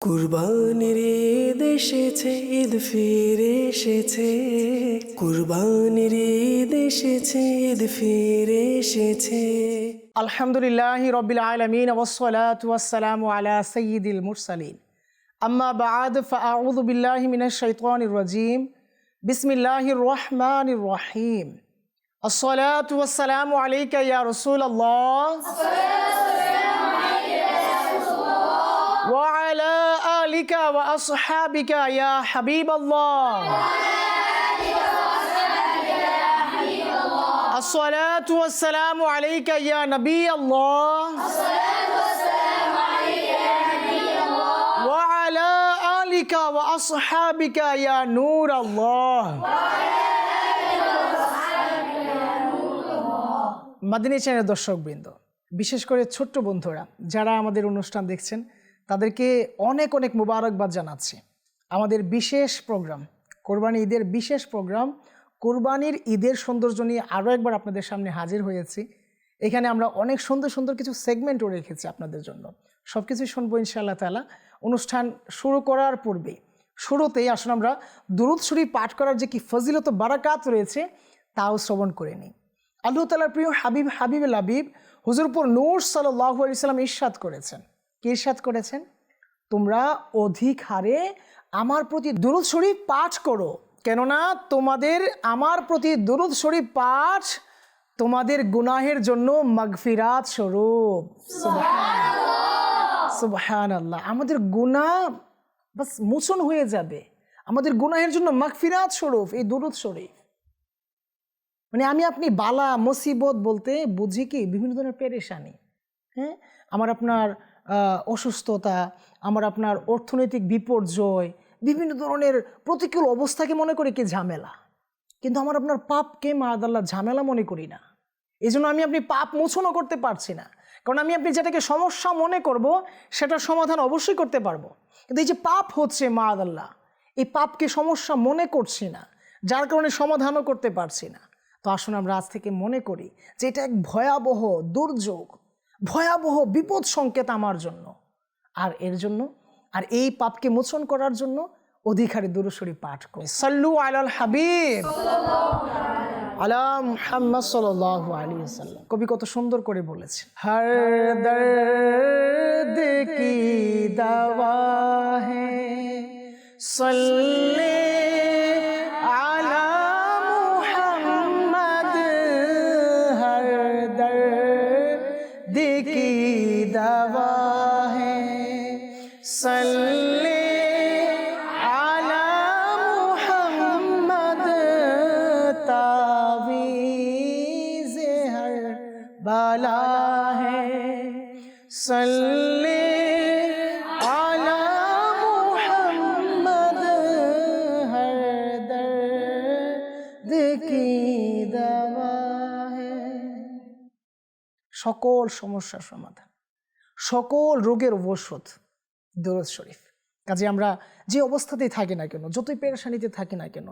কুরবানির ঈদ এসেছে, ঈদ ফিরে এসেছে। কুরবানির ঈদ এসেছে, ঈদ ফিরে এসেছে। আলহামদুলিল্লাহি রাব্বিল আলামিন ওয়াসসালাতু ওয়াসসালামু আলা সাইয়্যিদিল মুরসালিন। আম্মা বা'দ ফাআউযু বিল্লাহি মিনাশ শাইতানির রাজীম। বিসমিল্লাহির রহমানির রহিম। আসসালাতু ওয়াসসালামু আলাইকা ইয়া রাসূলুল্লাহ ওয়া আলা আলিকা ওয়া আসহাবিকা ইয়া হাবিবাল্লাহ। الصلاة والسلام عليك يا نبي الله وعلى آلك وأصحابك يا نور الله. মাদিনী চ্যানেল দর্শকবৃন্দ, বিশেষ করে ছোট্ট বন্ধুরা যারা আমাদের অনুষ্ঠান দেখছেন তাদেরকে অনেক অনেক মোবারকবাদ জানাচ্ছি। আমাদের বিশেষ প্রোগ্রাম, কোরবানি ঈদের বিশেষ প্রোগ্রাম, কোরবানির ঈদের সৌন্দর্য নিয়ে আরও একবার আপনাদের সামনে হাজির হয়েছি। এখানে আমরা অনেক সুন্দর সুন্দর কিছু সেগমেন্টও রেখেছি আপনাদের জন্য। সব কিছুই শুনবো ইনশাআল্লাহ তাআলা। অনুষ্ঠান শুরু করার পূর্বে শুরুতেই আসলে আমরা দুরূদ শরীফ পাঠ করার যে কি ফজিলত বারাকাত রয়েছে তাও শ্রবণ করে নিই। আল্লাহ তাআলার প্রিয় হাবিবুল হাবিব হুজুরপুর নূর সাল্লাল্লাহু আলাইহি সাল্লাম ইরশাদ করেছেন। কি ইরশাদ করেছেন? তোমরা অধিক হারে আমার প্রতি দুরূদ শরীফ পাঠ করো, কেননা তোমাদের আমার প্রতি দুরূদ শরীফ পাঠ তোমাদের গুনাহের জন্য মাগফিরাত স্বরূপ। সুবহানাল্লাহ। আমাদের গুনাহ বাস মোচন হয়ে যাবে, আমাদের গুনাহের জন্য মাগফিরাত স্বরূপ এই দুরূদ শরীফ। মানে আমি আপনি বালা মুসিবত বলতে বুঝি কি বিভিন্ন ধরনের পেরেশানি, হ্যাঁ, আমার আপনার অসুস্থতা, আমার আপনার অর্থনৈতিক বিপর্যয়, বিভিন্ন ধরনের প্রতিকূল অবস্থাকে মনে করি কি ঝামেলা, কিন্তু আমার আপনার পাপকে মাআদাল্লাহ ঝামেলা মনে করি না। এই জন্য আমি আপনি পাপ মোচনও করতে পারছি না, কারণ আমি আপনি যেটাকে সমস্যা মনে করব সেটার সমাধান অবশ্যই করতে পারবো, কিন্তু এই যে পাপ হচ্ছে মাআদাল্লাহ, এই পাপকে সমস্যা মনে করছি না, যার কারণে সমাধানও করতে পারছি না। তো আসুন আমরা আজ থেকে মনে করি যে এটা এক ভয়াবহ দুর্যোগ, ভয়াবহ বিপদ সংকেত আমার জন্য, আর এর জন্য আর এই পাপকে মোচন করার জন্য অধিকারী দুরূদ শরীফ পাঠ করি। সাল্লু আলাল হাবিব আলা মুহাম্মদ সাল্লাল্লাহু আলাইহি ওয়াসাল্লাম। কবি কত সুন্দর করে বলেছে, হর দর্দ কি দাওয়া হ্যায় সাল্লি আলা মুহাম্মদ, হর দর্দ কি দাওয়া सल्ले आला मुहम्मद, तावीज़े हर बाला है। सल्ले आला मुहम्मद, हर दर्द की दवा है। সকল সমস্যার সমাধান, সকল রোগের ঔষধ দুরূদ শরীফ। কাজে আমরা যে অবস্থাতেই থাকি না কেন, যতই পেরেশানিতে থাকি না কেন,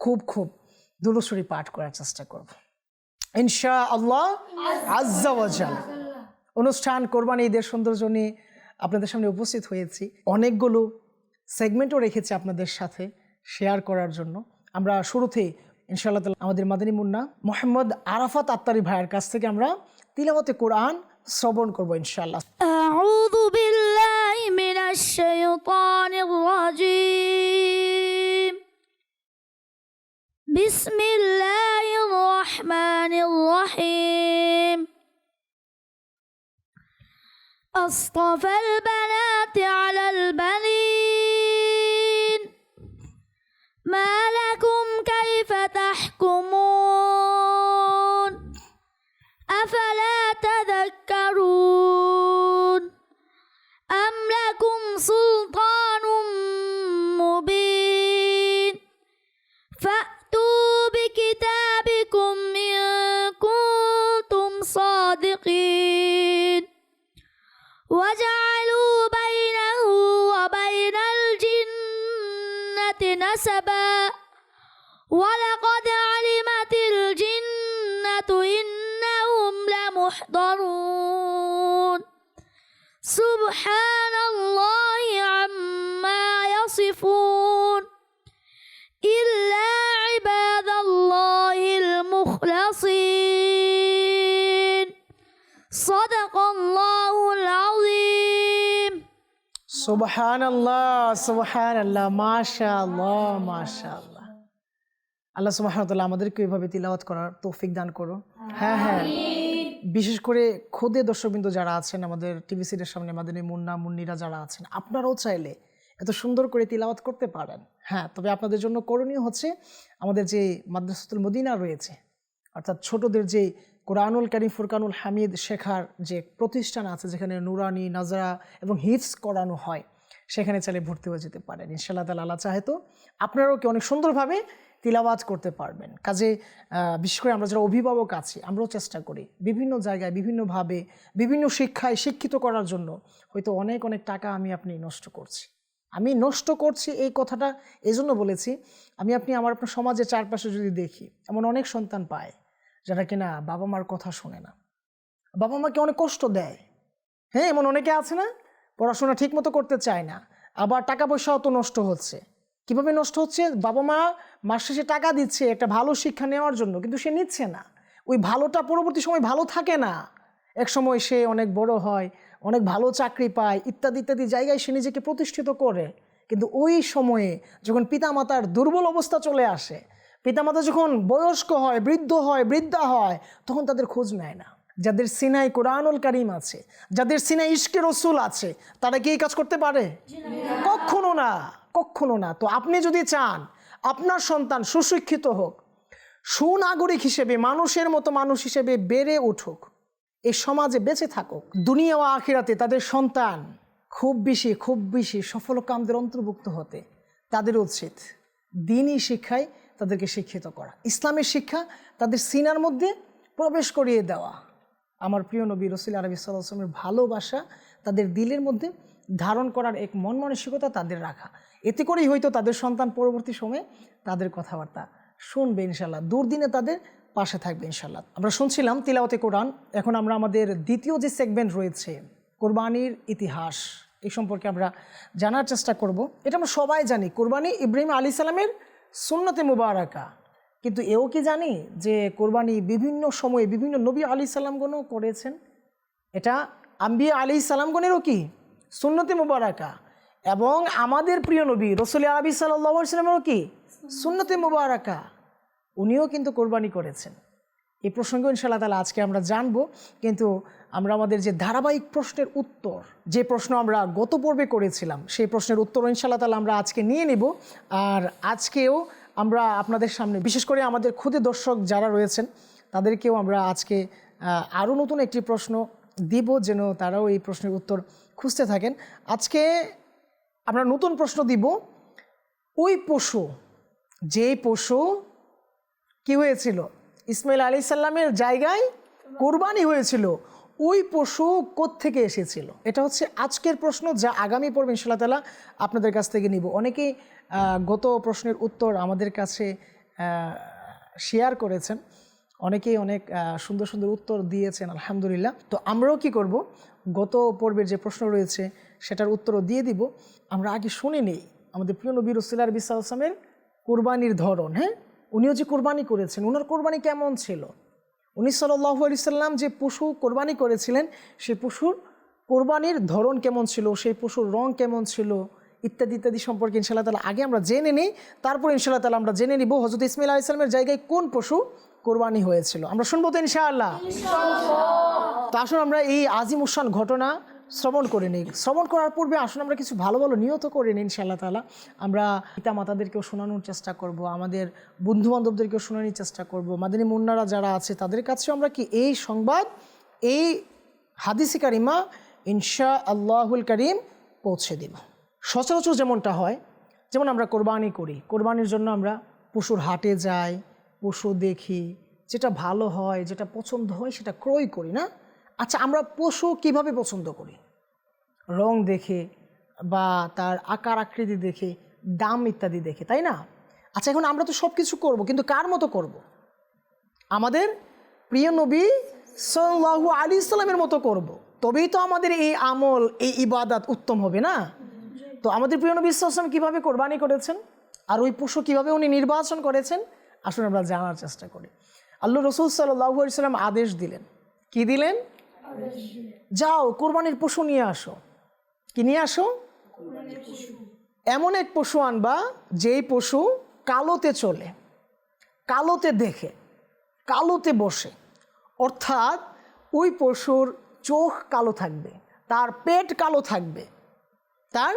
খুব দুরূদ শরীফ পাঠ করার চেষ্টা করব ইনশাআল্লাহ আজ্জা ওয়া জাল। অনুষ্ঠান কোরবানি ঈদের সৌন্দর্য নিয়ে আপনাদের সামনে উপস্থিত হয়েছি। অনেকগুলো সেগমেন্টও রেখেছি আপনাদের সাথে শেয়ার করার জন্য। আমরা শুরুতেই ইনশাআল্লাহ তাআলা আমাদের মাদানী মুন্না মোহাম্মদ আরাফাত আত্তারি ভাইয়ের কাছ থেকে আমরা তিলাওয়াতে কোরআন শ্রবণ করব ইনশাআল্লাহ। আউযু বিল্লাহি মিনাশ শাইতানির রাজীম। বিসমিল্লাহির রহমানির রহিম। আসতাফাল বানাতি আলাল বানিন, মা লাকুম কাইফা তাহকুমুন, আফালা তাযাক্কারুন, আম লাকুম সুলতানুম মুবিন, ফাতু বিকিতাবিকুম ইন কুনতুম সাদিকিন, ওয়াজআলু বাইনাহু ওয়া বাইনাল জিন্নাতি নাসাবা, ওয়ালাকাদ আলিমাতিল জিন্নাতু ইন্নাহুম লামুহদারুন। সুবহানাল্লাহি আম্মা يصفون إلا عباد الله المخلصين صدق الله العظيم সুবহানাল্লাহ, সুবহানাল্লাহ, মাশাআল্লাহ, মাশাআল্লাহ। আল্লাহ সুবহানাহু ওয়া তাআলা আমাদেরকে এইভাবে তিলাওয়াত করার তৌফিক দান করো। হ্যাঁ হ্যাঁ, বিশেষ করে খোদে দর্শকবৃন্দ যারা আছেন আমাদের টিভি সিটের সামনে, মাদানী মুন্না মুন্নিরা যারা আছেন, আপনারাও চাইলে এত সুন্দর করে তিলাওয়াত করতে পারেন। হ্যাঁ, তবে আপনাদের জন্য করণীয় হচ্ছে আমাদের যে মাদ্রাসাতুল মদিনা রয়েছে, অর্থাৎ ছোটদের যে কোরআনুল কারীম ফুরকানুল হামিদ শেখার যে প্রতিষ্ঠান আছে, যেখানে নুরানি, নাজরা এবং হিফজ করানো হয়, সেখানে চাইলে ভর্তি হয়ে যেতে পারেন। ইনশাআল্লাহ তাআলা আল্লাহ চাহে তো আপনারাও কি অনেক সুন্দরভাবে তিলাওয়াত করতে পারবেন। কাজে বিশেষ করে আমরা যারা অভিভাবক আছি, আমরাও চেষ্টা করি বিভিন্ন জায়গায় বিভিন্নভাবে বিভিন্ন শিক্ষায় শিক্ষিত করার জন্য। হয়তো অনেক অনেক টাকা আমি আপনি নষ্ট করছি। আমি নষ্ট করছি এই কথাটা এজন্য বলেছি, আপনি আমার আপনার সমাজের চারপাশে যদি দেখি, এমন অনেক সন্তান পায় যারা কিনা বাবা মার কথা শোনে না, বাবা মাকে অনেক কষ্ট দেয়। হ্যাঁ, এমন অনেকে আছে না, পড়াশোনা ঠিক মতো করতে চায় না, আবার টাকা পয়সাও তো নষ্ট হচ্ছে। কিভাবে নষ্ট হচ্ছে? বাবা মা মাস শেষে টাকা দিচ্ছে একটা ভালো শিক্ষা নেওয়ার জন্য, কিন্তু সে নিচ্ছে না। ওই ভালোটা পরবর্তী সময় ভালো থাকে না। এক সময় সে অনেক বড় হয়, অনেক ভালো চাকরি পায়, ইত্যাদি ইত্যাদি জায়গায় সে নিজেকে প্রতিষ্ঠিত করে। কিন্তু ওই সময়ে যখন পিতামাতার দুর্বল অবস্থা চলে আসে, পিতামাতা যখন বয়স্ক হয়, বৃদ্ধ হয়, বৃদ্ধা হয়, তখন তাদের খোঁজ নেয় না। যাদের সিনায় কোরআনুল কারীম আছে, যাদের সিনায় ইশকে রসুল আছে, তারা কি এই কাজ করতে পারে? কখনো না, কখনো না। তো আপনি যদি চান আপনার সন্তান সুশিক্ষিত হোক, সুনাগরিক হিসেবে মানুষের মতো মানুষ হিসেবে বেড়ে উঠুক, এই সমাজে বেঁচে থাকুক, দুনিয়া ও আখিরাতে তাদের সন্তান খুব বেশি সফলকামদের অন্তর্ভুক্ত হতে, তাদের উচিত দ্বীনি শিক্ষায় তাদেরকে শিক্ষিত করা, ইসলামের শিক্ষা তাদের সিনার মধ্যে প্রবেশ করিয়ে দেওয়া। আমার প্রিয় নবী রাসূল আরবি সাল্লাল্লাহু আলাইহি ওয়াসাল্লামের ভালোবাসা তাদের দিলের মধ্যে ধারণ করার এক মন মানসিকতা তাদের রাখা। এতে করেই হয়তো তাদের সন্তান পরবর্তী সময়ে তাদের কথাবার্তা শুনবে ইনশাল্লাহ, দুর্দিনে তাদের পাশে থাকবে ইনশাল্লাহ। আমরা শুনছিলাম তিলাওয়াতে কোরআন। এখন আমরা আমাদের দ্বিতীয় যে সেগমেন্ট রয়েছে কোরবানির ইতিহাস, এই সম্পর্কে আমরা জানার চেষ্টা করব। এটা আমরা সবাই জানি, কোরবানি ইব্রাহিম আলাইহিস সালামের সুন্নতে মুবারাকা। কিন্তু এও কি জানি যে কোরবানি বিভিন্ন সময়ে বিভিন্ন নবী আলাইহিস সালামগণও করেছেন? এটা আম্বিয়া আলাইহিস সালামগণেরও কি সুন্নতে মুবারাকা, এবং আমাদের প্রিয় নবী রাসূল আরবি সাল্লাল্লাহু আলাইহি ওয়াসাল্লামেরও কি সুন্নতে মুবারাকা, উনিও কিন্তু কোরবানি করেছেন। এই প্রসঙ্গে ইনশাআল্লাহ তাআলা আজকে আমরা জানবো। কিন্তু আমরা আমাদের যে ধারাবাহিক প্রশ্নের উত্তর, যে প্রশ্ন আমরা গত পর্বে করেছিলাম, সেই প্রশ্নের উত্তর ইনশাআল্লাহ তাআলা আমরা আজকে নিয়ে নিব। আর আজকেও আমরা আপনাদের সামনে, বিশেষ করে আমাদের ক্ষুদে দর্শক যারা রয়েছেন, তাদেরকেও আমরা আজকে আরও নতুন একটি প্রশ্ন দিব, যেন তারাও এই প্রশ্নের উত্তর খুঁজতে থাকেন। আজকে আমরা নতুন প্রশ্ন দিব, ওই পশু, যেই পশু কি হয়েছিল, ইসমাইল আলাইহিস সালামের জায়গায় কোরবানি হয়েছিল, ওই পশু কোত্থেকে এসেছিল? এটা হচ্ছে আজকের প্রশ্ন, যা আগামী পর্বে ইনশাআল্লাহ তাআলা আপনাদের কাছ থেকে নিব। অনেকেই গত প্রশ্নের উত্তর আমাদের কাছে শেয়ার করেছেন, অনেকেই অনেক সুন্দর সুন্দর উত্তর দিয়েছেন, আলহামদুলিল্লাহ। তো আমরাও কি করব, গত পর্বের যে প্রশ্ন রয়েছে সেটার উত্তরও দিয়ে দিব। আমরা আগে শুনে নেই আমাদের প্রিয় নবী রাসূল আরবি সাল্লাল্লাহু আলাইহি ওয়াসাল্লামের কোরবানির ধরন। হ্যাঁ, উনিও যে কোরবানি করেছেন, ওনার কোরবানি কেমন ছিল? উনি সাল্লাল্লাহু আলাইহি সাল্লাম যে পশু কোরবানি করেছিলেন, সেই পশুর কোরবানির ধরন কেমন ছিল, সেই পশুর রং কেমন ছিল, ইত্যাদি ইত্যাদি সম্পর্কে ইনশাআল্লাহ তাআলা আগে আমরা জেনে নিই। তারপর ইনশাআল্লাহ তাআলা আমরা জেনে নিব হযরত ইসমাঈল আলাইহিস সালামের জায়গায় কোন পশু কোরবানি হয়েছিল। আমরা শুনবো তো ইনশাআল্লাহ। তো আসুন আমরা এই আজিম উসান ঘটনা শ্রবণ করে নিই। শ্রবণ করার পূর্বে আসুন আমরা কিছু ভালো ভালো নিয়ত করে নিই ইনশাআল্লাহ তাআলা। আমরা পিতা মাতাদেরকেও শোনানোর চেষ্টা করব, আমাদের বন্ধু বান্ধবদেরকেও শোনানোর চেষ্টা করব, মাদানী মুন্নারা যারা আছে তাদের কাছেও আমরা কি এই সংবাদ, এই হাদিসে কারিমা ইনশাআল্লাহুল কারীম পৌঁছে দেব। সচরাচর যেমনটা হয়, যেমন আমরা কোরবানি করি, কোরবানির জন্য আমরা পশুর হাটে যাই, পশু দেখি, যেটা ভালো হয়, যেটা পছন্দ হয় সেটা ক্রয় করি না? আচ্ছা, আমরা পশু কিভাবে পছন্দ করি? রং দেখে বা তার আকার আকৃতি দেখে, দাম ইত্যাদি দেখে, তাই না? আচ্ছা, এখন আমরা তো সব কিছু করবো, কিন্তু কার মতো করব? আমাদের প্রিয় নবী সাল্লাল্লাহু আলাইহি সাল্লামের মতো করব, তবেই তো আমাদের এই আমল, এই ইবাদত উত্তম হবে না? তো আমাদের প্রিয় নবী সাল্লাল্লাহু আলাইহি ওয়াসাল্লাম কীভাবে কোরবানি করেছেন আর ওই পশু কীভাবে উনি নির্বাচন করেছেন আসলে আমরা জানার চেষ্টা করি। আল্লাহ রসুল সাল্লাল্লাহু আলাইহি ওয়াসাল্লাম আদেশ দিলেন, কি দিলেন? যাও কোরবানির পশু নিয়ে আসো। কি নিয়ে আসো? এমন এক পশু আনবা যেই পশু কালোতে চলে, কালোতে দেখে, কালোতে বসে, অর্থাৎ ওই পশুর চোখ কালো থাকবে, তার পেট কালো থাকবে, তার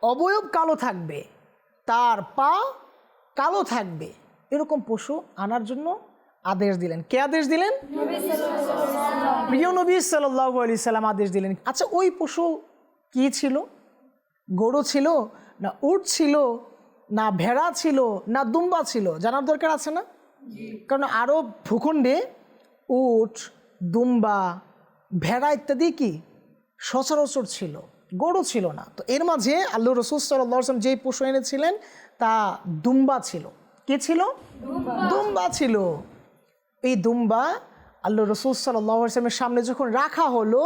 অবয়ব কালো থাকবে, তার পা কালো থাকবে, এরকম পশু আনার জন্য আদেশ দিলেন। কে আদেশ দিলেন? প্রিয় নবী সাল্লাল্লাহু আলাইহি সাল্লাম আদেশ দিলেন। আচ্ছা ওই পশু কি ছিল? গরু ছিল না উট ছিল না ভেড়া ছিল না দুম্বা ছিল? জানার দরকার আছে না? কারণ আরব ভূখণ্ডে উট, দুম্বা, ভেড়া ইত্যাদি কি সচরাচর ছিল, গরু ছিল না। তো এর মাঝে আল্লাহ রসুল সাল্লাল্লাহু আলাইহি ওয়াসাল্লাম যেই পশু এনেছিলেন তা দুম্বা ছিল। কে ছিল? দুম্বা ছিল। এই দুম্বা আল্লাহ রসুল সাল্লাল্লাহু আলাইহি ওয়াসাল্লামের সামনে যখন রাখা হলো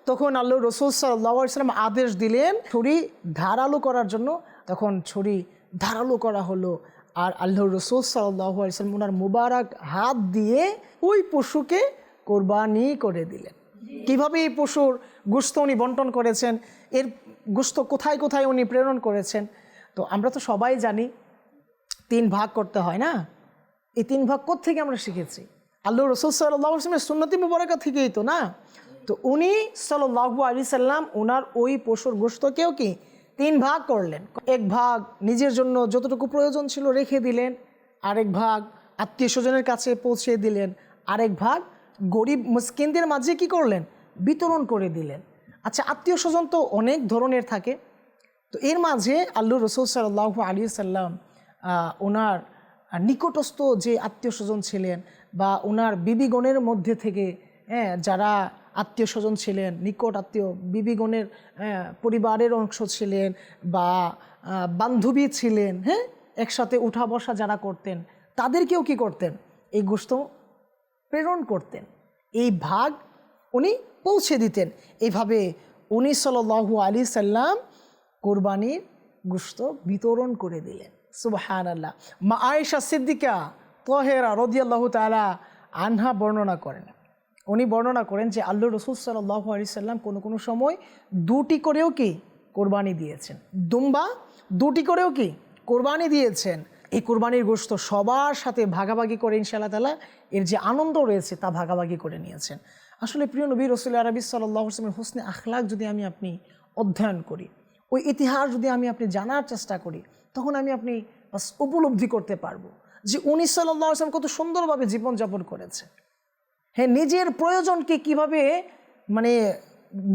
তখন আল্লাহ রসুল সাল্লাল্লাহু আলাইহি ওয়াসাল্লাম আদেশ দিলেন ছুরি ধারালো করার জন্য। তখন ছুরি ধারালো করা হলো আর আল্লাহ রসুল সাল্লাল্লাহু আলাইহি ওয়াসাল্লাম ওনার মুবারক হাত দিয়ে ওই পশুকে কোরবানি করে দিলেন। কিভাবে এই পশুর গোশত উনি বন্টন করেছেন, এর গোশত কোথায় কোথায় উনি প্রেরণ করেছেন, তো আমরা তো সবাই জানি 3 ভাগ করতে হয় না। এই 3 ভাগ কোত্থেকে আমরা শিখেছি? আল্লাহ রসুল সাল্লাল্লাহু আলাইহি ওয়াসাল্লামের সুন্নতি মুবারাকা থেকেই তো না। তো উনি সাল্লাল্লাহু আলাইহি সাল্লাম ওনার ওই পশুর গোশতকেও কি 3 ভাগ করলেন। এক ভাগ নিজের জন্য যতটুকু প্রয়োজন ছিল রেখে দিলেন, আরেক ভাগ আত্মীয় স্বজনের কাছে পৌঁছে দিলেন, আরেক ভাগ গরিব মিসকিনদের মাঝে কি করলেন? বিতরণ করে দিলেন। আচ্ছা আত্মীয় স্বজন তো অনেক ধরনের থাকে, তো এর মাঝে আল্লাহ রসুল সাল্লাল্লাহু আলাইহি সাল্লাম ওনার নিকটস্থ যে আত্মীয় স্বজন ছিলেন বা ওনার বিবিগণের মধ্যে থেকে যারা আত্মীয় স্বজন ছিলেন, নিকট আত্মীয় বিবিগণের পরিবারের অংশ ছিলেন বা বান্ধবী ছিলেন, একসাথে উঠা বসা যারা করতেন তাদেরকেও কি করতেন? এই গোশত প্রেরণ করতেন, এই ভাগ উনি পৌঁছে দিতেন। এইভাবে উনি সাল্লাল্লাহু আলাইহি সাল্লাম কোরবানির গোশত বিতরণ করে দিলেন। সুবহানাল্লাহ। মা আয়েশা সিদ্দিকা তাহেরা রাদিয়াল্লাহু তাআলা আনহা বর্ণনা করেন, উনি বর্ণনা করেন যে আল্লাহ রসুল সাল্লাল্লাহু আলাইহি সাল্লাম কোনো সময় 2টি করেও কি কোরবানি দিয়েছেন, দুম্বা 2টি করেও কি কোরবানি দিয়েছেন। এই কোরবানির গোশত সবার সাথে ভাগাভাগি করে ইনশাআল্লাহ তাআলা এর যে আনন্দ রয়েছে তা ভাগাভাগি করে নিয়েছেন। আসলে প্রিয় নবী রাসূল আরবি সাল্লাল্লাহু আলাইহি ওয়াসাল্লামের হুসনে আখলাক যদি আমি আপনি অধ্যয়ন করি, ওই ইতিহাস যদি আমি আপনি জানার চেষ্টা করি, তখন আমি আপনি বাস উপলব্ধি করতে পারবো যে উনি সাল্লাল্লাহু আলাইহি ওয়াসাল্লাম কত সুন্দরভাবে জীবনযাপন করেছে। নিজের প্রয়োজনকে কিভাবে মানে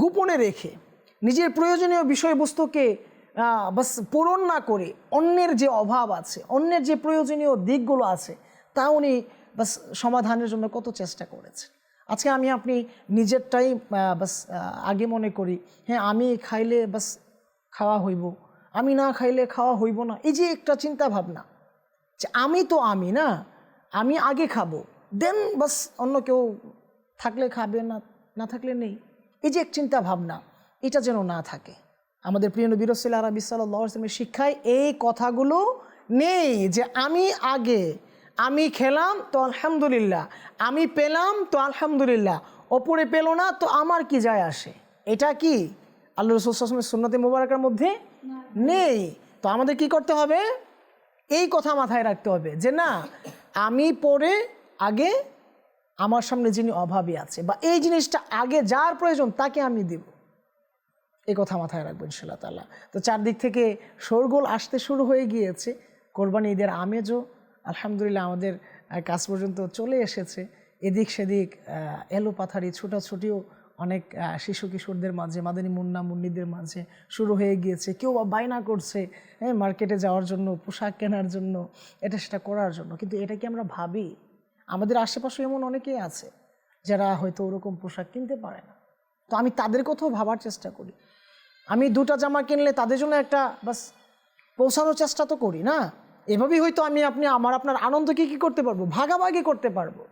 গোপনে রেখে নিজের প্রয়োজনীয় বিষয়বস্তুকে বাস পূরণ না করে অন্যের যে অভাব আছে, অন্যের যে প্রয়োজনীয় দিকগুলো আছে তা উনি বাস সমাধানের জন্য কত চেষ্টা করেছে। আজকে আমি আপনি নিজেরটাই বাস আগে মনে করি, আমি খাইলে বাস খাওয়া হইব, আমি না খাইলে খাওয়া হইব না। এই যে একটা চিন্তা ভাবনা যে আমি তো আমি না, আমি আগে খাবো, দেন বাস অন্য কেউ থাকলে খাবে, না থাকলে নেই। এই যে এক চিন্তা ভাবনা, এটা যেন না থাকে। আমাদের প্রিয় নবী রাসূল আরবি সাল্লাল্লাহু আলাইহি ওয়াসাল্লামের শিক্ষায় এই কথাগুলো নেই যে আমি আগে, আমি খেলাম তো আলহামদুলিল্লাহ, আমি পেলাম তো আলহামদুলিল্লাহ, অপরে পেল না তো আমার কি যায় আসে। এটা কি আল্লাহ রাসূল সাল্লাল্লাহু আলাইহি ওয়াসাল্লামের সুন্নতে মুবারাকার মধ্যে নেই। তো আমাদের কি করতে হবে? এই কথা মাথায় রাখতে হবে যে না, আমি পরে আগে আমার সামনে যিনি অভাবী আছে বা এই জিনিসটা আগে যার প্রয়োজন তাকে আমি দেব, এই কথা মাথায় রাখবো ইনশাআল্লাহ তাআলা। তো চারদিক থেকে শোরগোল আসতে শুরু হয়ে গিয়েছে, কোরবানি ঈদের আমেজও আলহামদুলিল্লাহ আমাদের কাছ পর্যন্ত চলে এসেছে। এদিক সেদিক এলো পাথারি ছোটাছুটিও অনেক শিশু কিশোরদের মাঝে, মাদানী মুন্না মুন্নিদের মাঝে শুরু হয়ে গিয়েছে। কেউ বায়না করছে মার্কেটে যাওয়ার জন্য, পোশাক কেনার জন্য, এটা সেটা করার জন্য। কিন্তু এটা কি আমরা ভাবি? আমাদের আশেপাশে এমন অনেকেই আছে যারা হয়তো ওরকম পোশাক কিনতে পারে না। তো আমি তাদের কথাও ভাবার চেষ্টা করি। আমি 2টা জামা কিনলে তাদের জন্য একটা বাস পৌঁছানোর চেষ্টা তো করি না। এভাবেই হয়তো আমি আপনি আপনার আনন্দকে কী করতে পারবো? ভাগাভাগি করতে পারবো।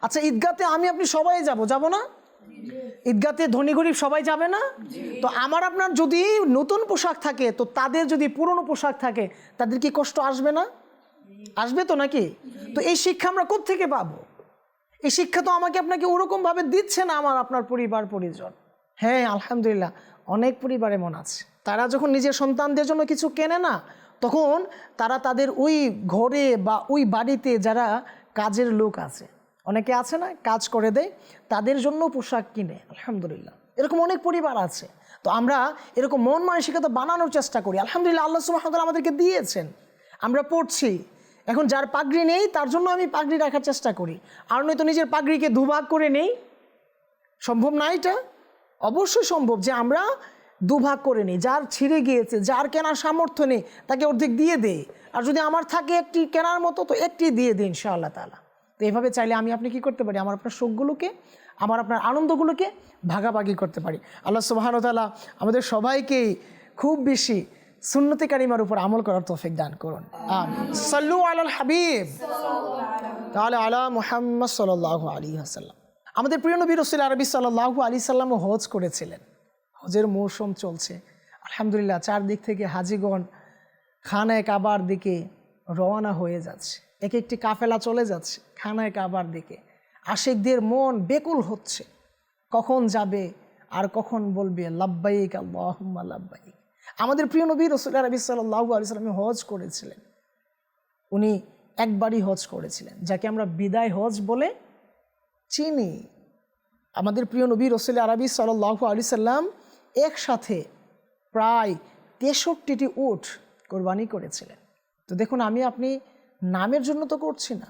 আচ্ছা ঈদগাতে আমি আপনি সবাই যাব না? ঈদগাতে ধনী গরিব সবাই যাবে না? তো আমার আপনার যদি নতুন পোশাক থাকে, তো তাদের যদি পুরনো পোশাক থাকে, তাদের কি কষ্ট আসবে না? আসবে তো নাকি? তো এই শিক্ষা আমরা কোত্থেকে পাবো? এই শিক্ষা তো আমাকে আপনাকে ওরকমভাবে দিচ্ছে না আমার আপনার পরিবার পরিজন। হ্যাঁ, আলহামদুলিল্লাহ অনেক পরিবারে মন আছে, তারা যখন নিজের সন্তানদের জন্য কিছু কেনে না, তখন তারা তাদের ওই ঘরে বা ওই বাড়িতে যারা কাজের লোক আছে, অনেকে আছে না কাজ করে দেয়, তাদের জন্য পোশাক কিনে। আলহামদুলিল্লাহ এরকম অনেক পরিবার আছে। তো আমরা এরকম মন মানসিকতা বানানোর চেষ্টা করি। আলহামদুলিল্লাহ আল্লাহ সুবহানাহু ওয়া তাআলা আমাদেরকে দিয়েছেন, আমরা পড়ছি। এখন যার পাগড়ি নেই তার জন্য আমি পাগড়ি রাখার চেষ্টা করি, আর নয়তো নিজের পাগড়িকে দুভাগ করে নেই। সম্ভব না এটা? অবশ্যই সম্ভব যে আমরা দুভাগ করে নিই। যার ছিঁড়ে গিয়েছে, যার কেনার সামর্থ্য নেই, তাকে অর্ধেক দিয়ে দেই। আর যদি আমার থাকে একটি কেনার মতো, তো একটি দিয়ে দিই ইনশাআল্লাহ তাআলা। তো এইভাবে চাইলে আমি আপনি কি করতে পারি? আমার আপনার সুখগুলোকে, আমার আপনার আনন্দগুলোকে ভাগাভাগি করতে পারি। আল্লাহ সুবহানাহু ওয়া তাআলা আমাদের সবাইকেই খুব বেশি সুন্নতে কারিমার উপর আমল করার তৌফিক দান করুন। আমিন। সাল্লু আলাল হাবিব তাআলা আলা মুহাম্মদ সাল্লাল্লাহু আলাইহি ওয়াসাল্লাম। আমাদের প্রিয় নবী রাসূল আরবি সাল্লাল্লাহু আলাইহি সাল্লাম হজ করেছিলেন। হজের মৌসুম চলছে, আলহামদুলিল্লাহ চারদিক থেকে হাজিগণ খানায়ে কাবার দিকে রওনা হয়ে যাচ্ছে। এক একটি কাফেলা চলে যাচ্ছে খানায়ে কাবার দিকে। আশিকদের মন বেকুল হচ্ছে, কখন যাবে আর কখন বলবে লাব্বাইক আল্লাহুম্মা লাব্বাইক। আমাদের প্রিয় নবী রাসূল আরবি সাল্লাল্লাহু আলাইহি সাল্লাম হজ করেছিলেন। উনি একবারই হজ করেছিলেন, যাকে আমরা বিদায় হজ বলে চিনি। আমাদের প্রিয় নবী রাসূল আরবি সাল্লাল্লাহু আলাইহি সাল্লাম একসাথে প্রায় 63টি উট কোরবানি করেছিলেন। তো দেখুন, আমি আপনি নামের জন্য তো করছি না,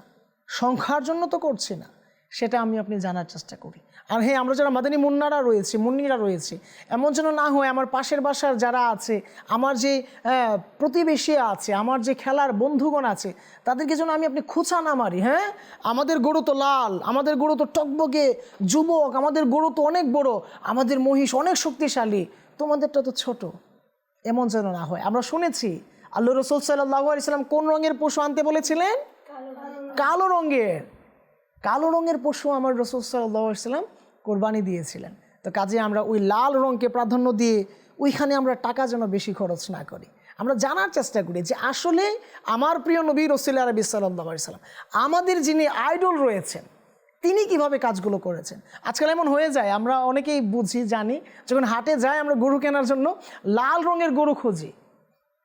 সংখ্যার জন্য তো করছি না, সেটা আমি আপনি জানার চেষ্টা করি। আর হ্যাঁ, আমরা যারা মাদানী মুন্নিরা রয়েছি, এমন যেন না হয় আমার পাশের বাসার যারা আছে, আমার যে প্রতিবেশী আছে, আমার যে খেলার বন্ধুগণ আছে, তাদেরকে যেন আমি আপনি খোঁচা না মারি। হ্যাঁ, আমাদের গরু তো লাল, আমাদের গরু তো টকবকে যুবক, আমাদের গরু তো অনেক বড়, আমাদের মহিষ অনেক শক্তিশালী, তোমাদেরটা তো ছোট, এমন যেন না হয়। আমরা শুনেছি আল্লাহ রাসূল সাল্লাল্লাহু আলাইহি সাল্লাম কোন রঙের পশু আনতে বলেছিলেন? কালো রঙের। কালো রঙের পশু আমার রাসূল সাল্লাল্লাহু আলাইহি সাল্লাম কোরবানি দিয়েছিলেন। তো কাজে আমরা ওই লাল রঙকে প্রাধান্য দিয়ে ওইখানে আমরা টাকা যেন বেশি খরচ না করি। আমরা জানার চেষ্টা করি যে আসলে আমার প্রিয় নবী রাসূল আরবি সাল্লাল্লাহু আলাইহি সাল্লাম, আমাদের যিনি আইডল রয়েছেন, তিনি কিভাবে কাজগুলো করেছেন। আজকাল এমন হয়ে যায়, আমরা অনেকেই বুঝি জানি, যখন হাটে যাই আমরা গরু কেনার জন্য লাল রঙের গরু খুঁজি।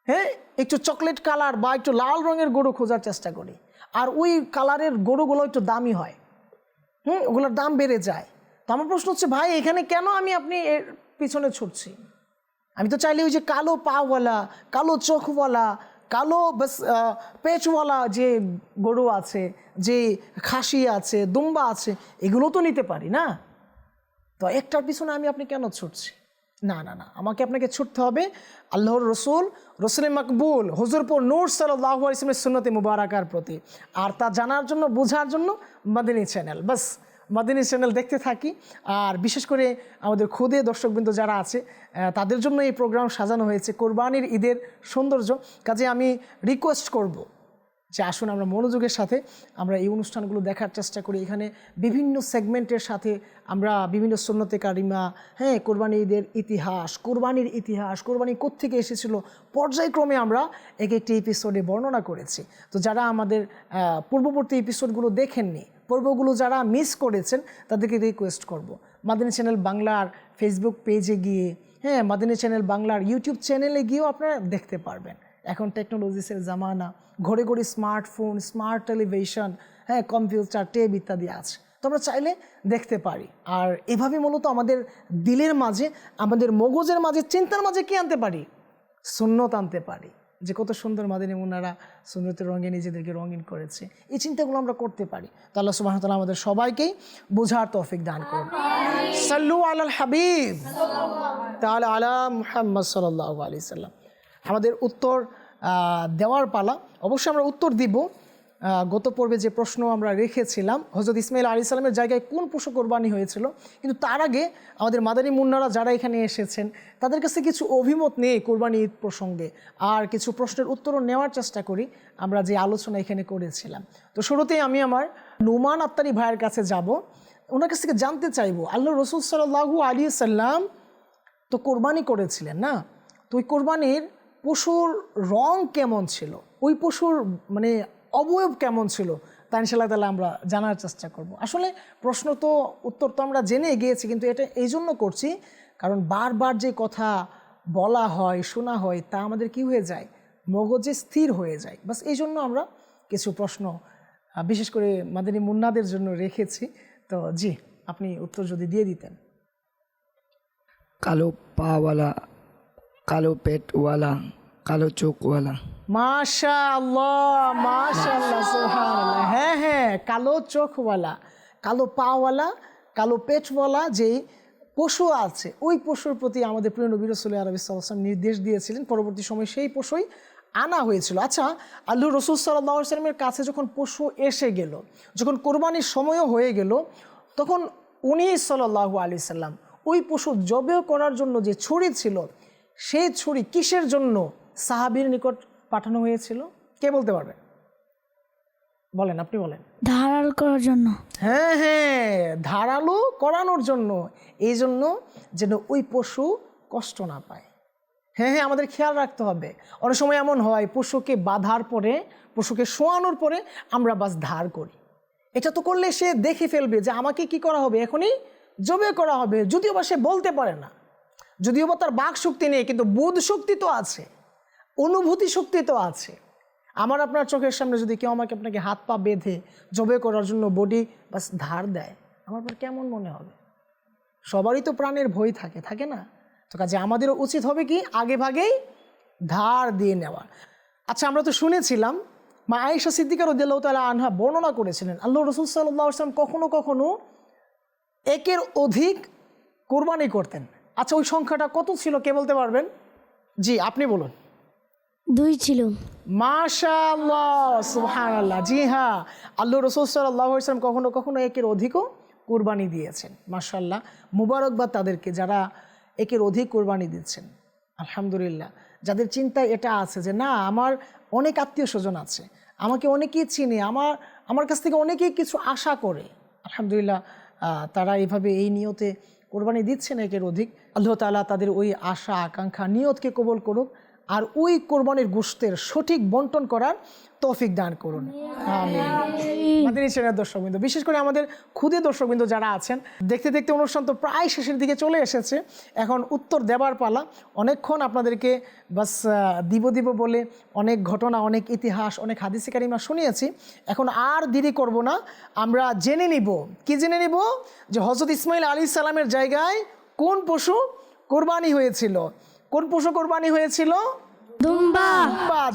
হ্যাঁ, একটু চকলেট কালার বা একটু লাল রঙের গরু খোঁজার চেষ্টা করি, আর ওই কালারের গরুগুলো একটু দামি হয়, ওগুলোর দাম বেড়ে যায়। তো আমার প্রশ্ন হচ্ছে, ভাই এখানে কেন আমি আপনি এর পিছনে ছুটছি? আমি তো চাইলে ওই যে কালো পাওয়ালা, কালো চোখওয়ালা, কালো বাস পেঁচওয়ালা যে গরু আছে, যে খাসি আছে, দুম্বা আছে, এগুলো তো নিতে পারি না। তো একটার পিছনে আমি আপনি কেন ছুটছি? না না না, আমাকে আপনাকে ছুটতে হবে আল্লাহর রসুল মকবুল হুজুরপুর নূর সাল্লাল্লাহু আলাইহি ওয়াসাল্লামের সুন্নতে মুবারাকার প্রতি। আর তা জানার জন্য, বোঝার জন্য মাদানী চ্যানেল, বাস মাদানী চ্যানেল দেখতে থাকি। আর বিশেষ করে আমাদের খুদে দর্শকবৃন্দ যারা আছে, তাদের জন্য এই প্রোগ্রাম সাজানো হয়েছে, কোরবানির ঈদের সৌন্দর্য। কাজে আমি রিকোয়েস্ট করব যে আসুন আমরা মনোযোগের সাথে আমরা এই অনুষ্ঠানগুলো দেখার চেষ্টা করি। এখানে বিভিন্ন সেগমেন্টের সাথে আমরা বিভিন্ন সুন্নতে কারিমা, হ্যাঁ, কোরবানি ঈদের ইতিহাস, কোরবানির ইতিহাস, কোরবানি কোত্থেকে এসেছিল, পর্যায়ক্রমে আমরা এক একটি এপিসোডে বর্ণনা করেছি। তো যারা আমাদের পূর্ববর্তী এপিসোডগুলো দেখেননি, পর্বগুলো যারা মিস করেছেন, তাদেরকে রিকোয়েস্ট করব মাদানী চ্যানেল বাংলার ফেসবুক পেজে গিয়ে, হ্যাঁ, মাদানী চ্যানেল বাংলার ইউটিউব চ্যানেলে গিয়েও আপনারা দেখতে পারবেন। এখন টেকনোলজিসের জামানা, ঘরে ঘরে স্মার্টফোন, স্মার্ট টেলিভিশন, হ্যাঁ, কম্পিউটার, ট্যাব ইত্যাদি আছে, তো আমরা চাইলে দেখতে পারি। আর এভাবে মূলত আমাদের দিলের মাঝে, আমাদের মগজের মাঝে, চিন্তার মাঝে কি আনতে পারি? সুন্নত আনতে পারি, যে কত সুন্দর মাদানী মুন্নারা সুন্নতের রঙে নিজেদেরকে রঙিন করেছে। এই চিন্তাগুলো আমরা করতে পারি। তো আল্লাহ সুবহানাহু ওয়া তাআলা আমাদের সবাইকেই বোঝার তৌফিক দান করুন। সাল্লু আলাল হাবিব তাআলা আলা মুহাম্মদ সাল্লাল্লাহু আলাইহি সাল্লাম। আমাদের উত্তর দেওয়ার পালা। অবশ্যই আমরা উত্তর দিব। গত পর্বে যে প্রশ্ন আমরা রেখেছিলাম, হযরত ইসমাঈল আলাইহিস সালামের জায়গায় কোন পশু কোরবানি হয়েছিল, কিন্তু তার আগে আমাদের মাদানী মুন্নারা যারা এখানে এসেছেন, তাদের কাছে কিছু অভিমত নেই কোরবানি ঈদ প্রসঙ্গে, আর কিছু প্রশ্নের উত্তরও নেওয়ার চেষ্টা করি আমরা যে আলোচনা এখানে করেছিলাম। তো শুরুতেই আমি আমার নুমান আত্তারি ভাইয়ের কাছে যাব। ওনার কাছ থেকে জানতে চাইবো, আল্লাহ রসুল সাল্লাল্লাহু আলাইহি সাল্লাম তো কোরবানি করেছিলেন না, তো ওই কোরবানির পশুর রং কেমন ছিল, ওই পশুর মানে অবয়ব কেমন ছিল, তা ইনশাআল্লাহ তাআলা আমরা জানার চেষ্টা করব। আসলে প্রশ্ন তো উত্তর তো আমরা জেনে গিয়েছি, কিন্তু এটা এই জন্য করছি কারণ বারবার যে কথা বলা হয় শোনা হয় তা আমাদের কি হয়ে যায়, মগজে স্থির হয়ে যায়। বাস এই জন্য আমরা কিছু প্রশ্ন বিশেষ করে মাদানী মুন্নাদের জন্য রেখেছি। তো জি, আপনি উত্তর যদি দিয়ে দিতেন। কালো পাওয়ালা, কালো পেটওয়ালা, কালো চোখওয়ালা। মাশাআল্লাহ, মাশাআল্লাহ, সুবহানাল্লাহ। হ্যাঁ হ্যাঁ, কালো চোখওয়ালা, কালো পাওয়ালা, কালো পেটওয়ালা যেই পশু আছে, ওই পশুর প্রতি আমাদের প্রিয় নবী রাসূলুল্লাহ সাল্লাল্লাহু আলাইহি ওয়াসাল্লাম নির্দেশ দিয়েছিলেন। পরবর্তী সময়ে সেই পশুই আনা হয়েছিল। আচ্ছা, আল্লাহ রসুল সাল্লাল্লাহু আলাইহি ওয়াসাল্লামের কাছে যখন পশু এসে গেল, যখন কোরবানির সময়ও হয়ে গেল, তখন উনি সাল্লাল্লাহু আলাইহি সাল্লাম ওই পশু জবেহ করার জন্য যে ছুরি ছিল, সেই ছুরি কিসের জন্য সাহাবীর নিকট পাঠানো হয়েছিল? কে বলতে পারবেন? বলেন, আপনি বলেন। ধারাল করার জন্য। হ্যাঁ হ্যাঁ, ধারালো করানোর জন্য, এই জন্য যেন ওই পশু কষ্ট না পায়। হ্যাঁ হ্যাঁ, আমাদের খেয়াল রাখতে হবে। অনেক সময় এমন হয় পশুকে বাঁধার পরে, পশুকে শোয়ানোর পরে আমরা বাস ধার করি। এটা তো করলে সে দেখে ফেলবে যে আমাকে কি করা হবে, এখনই জবে করা হবে, যদিও বা সে বলতে পারে না, যদিও বা তার বাক শক্তি নেই, কিন্তু বোধ শক্তি তো আছে, অনুভূতি শক্তি তো আছে। আমার আপনার চোখের সামনে যদি কেউ আমাকে আপনাকে হাত পা বেঁধে জবে করার জন্য বডি বাস ধার দেয়, আমার পর কেমন মনে হবে? সবারই তো প্রাণের ভয় থাকে, থাকে না? তো কাজে আমাদেরও উচিত হবে কি আগে ভাগেই ধার দিয়ে নেওয়া। আচ্ছা, আমরা তো শুনেছিলাম মা আয়েশা সিদ্দিকা রাদিয়াল্লাহু তাআলা আনহা বর্ণনা করেছিলেন আল্লাহ রাসূল সাল্লাল্লাহু আলাইহি ওয়াসাল্লাম কখনো কখনো একের অধিক কোরবানি করতেন। আচ্ছা, ওই সংখ্যাটা কত ছিল কে বলতে পারবেন? জি, আপনি বলুন। 2 ছিল। মাশাআল্লাহ, সুবহানাল্লাহ। জি হ্যাঁ, আল্লাহ রাসূল সাল্লাল্লাহু আলাইহি ওয়াসাল্লাম কখনো কখনো একের অধিকও কোরবানি দিয়েছেন। মাশাআল্লাহ, মুবারকবাদ তাদেরকে যারা একের অধিক কোরবানি দিচ্ছেন। আলহামদুলিল্লাহ, যাদের চিন্তায় এটা আছে যে না, আমার অনেক আত্মীয় স্বজন আছে, আমাকে অনেকেই চিনে, আমার কাছ থেকে অনেকেই কিছু আশা করে। আলহামদুলিল্লাহ, তারা এইভাবে এই নিয়তে কোরবানি দিচ্ছেন একের অধিক। আল্লাহ তাআলা তাদের ওই আশা আকাঙ্ক্ষা নিয়তকে কবুল করুক, আর ওই কোরবানির গোশতের সঠিক বন্টন করার তৌফিক দান করুন। আমিন। মাদানী চ্যানেলের দর্শকবৃন্দ, বিশেষ করে আমাদের ক্ষুদে দর্শকবৃন্দ যারা আছেন, দেখতে দেখতে অনুষ্ঠান তো প্রায় শেষের দিকে চলে এসেছে। এখন উত্তর দেবার পালা। অনেকক্ষণ আপনাদেরকে বাস দিব বলে অনেক ঘটনা, অনেক ইতিহাস, অনেক হাদিসে কারিমা শুনিয়েছি। এখন আর দেরি করব না, আমরা জেনে নিব। কি জেনে নিব? যে হযরত ইসমাঈল আলাইহিস সালামের জায়গায় কোন পশু কোরবানি হয়েছিল? কোন পশু কোরবানি হয়েছিল? দুম্বা।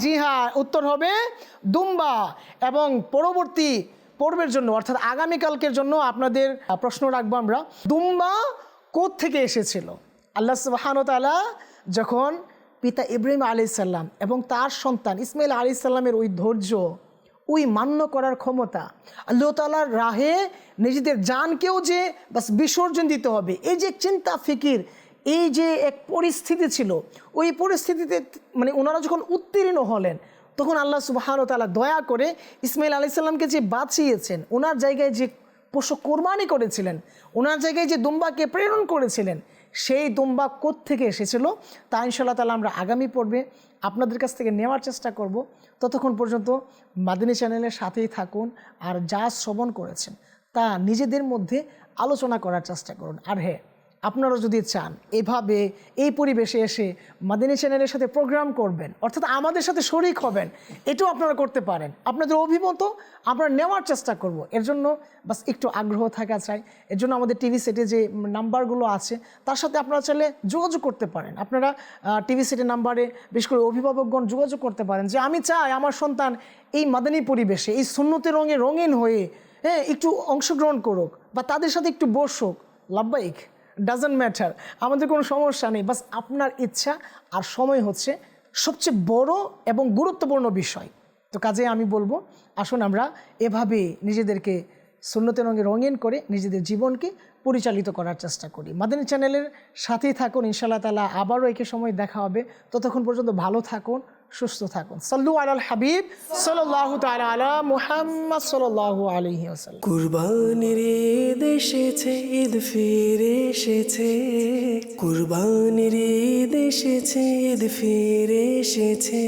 জি হ্যাঁ, উত্তর হবে দুম্বা। এবং পরবর্তী পর্বের জন্য অর্থাৎ আগামীকালকের জন্য আপনাদের প্রশ্ন রাখবো আমরা, দুম্বা কোত্থেকে এসেছিল? আল্লাহ সুবহানাহু ওয়া তাআলা যখন পিতা ইব্রাহিম আলাইহিস সালাম এবং তার সন্তান ইসমাঈল আলাইহিস সালামের ওই ধৈর্য, ওই মান্য করার ক্ষমতা, আল্লাহ তাআলার রাহে নিজেদের জানকেও যে বাস বিসর্জন দিতে হবে, এই যে চিন্তা ফিকির, এই যে এক পরিস্থিতি ছিল, ওই পরিস্থিতিতে মানে ওনারা যখন উত্তীর্ণ হলেন, তখন আল্লাহ সুবহানাহু ওয়া তাআলা দয়া করে ইসমাঈল আলাইহিস সালামকে যে বাঁচিয়েছেন, ওনার জায়গায় যে পশু কোরবানি করেছিলেন, ওনার জায়গায় যে দুম্বাকে প্রেরণ করেছিলেন, সেই দুম্বা কোত্থেকে এসেছিল তা ইনশাআল্লাহ তাআলা আমরা আগামী পর্বে আপনাদের কাছ থেকে নেওয়ার চেষ্টা করব। ততক্ষণ পর্যন্ত মাদানী চ্যানেলের সাথেই থাকুন, আর যা শ্রবণ করেছেন তা নিজেদের মধ্যে আলোচনা করার চেষ্টা করুন। আর হ্যাঁ, আপনারা যদি চান এভাবে এই পরিবেশে এসে মাদানী চ্যানেলের সাথে প্রোগ্রাম করবেন, অর্থাৎ আমাদের সাথে শরিক হবেন, এটাও আপনারা করতে পারেন। আপনাদের অভিমত আমরা নেওয়ার চেষ্টা করব। এর জন্য বাস একটু আগ্রহ থাকা চাই। এর জন্য আমাদের টিভি সেটে যে নাম্বারগুলো আছে তার সাথে আপনারা চাইলে যোগাযোগ করতে পারেন। আপনারা টিভি সেটের নাম্বারে বিশেষ করে অভিভাবকগণ যোগাযোগ করতে পারেন যে আমি চাই আমার সন্তান এই মাদানী পরিবেশে, এই সুন্নতের রঙে রঙিন হয়ে একটু অংশগ্রহণ করুক বা তাদের সাথে একটু বসুক। লাব্বাইক, ডাজন্ট ম্যাটার, আমাদের কোনো সমস্যা নেই। বাস আপনার ইচ্ছা আর সময় হচ্ছে সবচেয়ে বড় এবং গুরুত্বপূর্ণ বিষয়। তো কাজে আমি বলবো, আসুন আমরা এভাবে নিজেদেরকে সুন্নতের রঙে রঙিন করে নিজেদের জীবনকে পরিচালিত করার চেষ্টা করি। মাদানী চ্যানেলের সাথেই থাকুন। ইনশাআল্লাহ তাআলা আবারও একই সময় দেখা হবে। ততক্ষণ পর্যন্ত ভালো থাকুন, সুস্থ থাকুন। সাল্লু আলাল হাবিব সাল্লাল্লাহু তাআলা আলা মুহাম্মদ সাল্লাল্লাহু আলাইহি ওয়াসাল্লাম। কুরবানির ঈদ এসেছে, ঈদ ফিরে এসেছে, কুরবানির ঈদ এসেছে, ঈদ ফিরে এসেছে।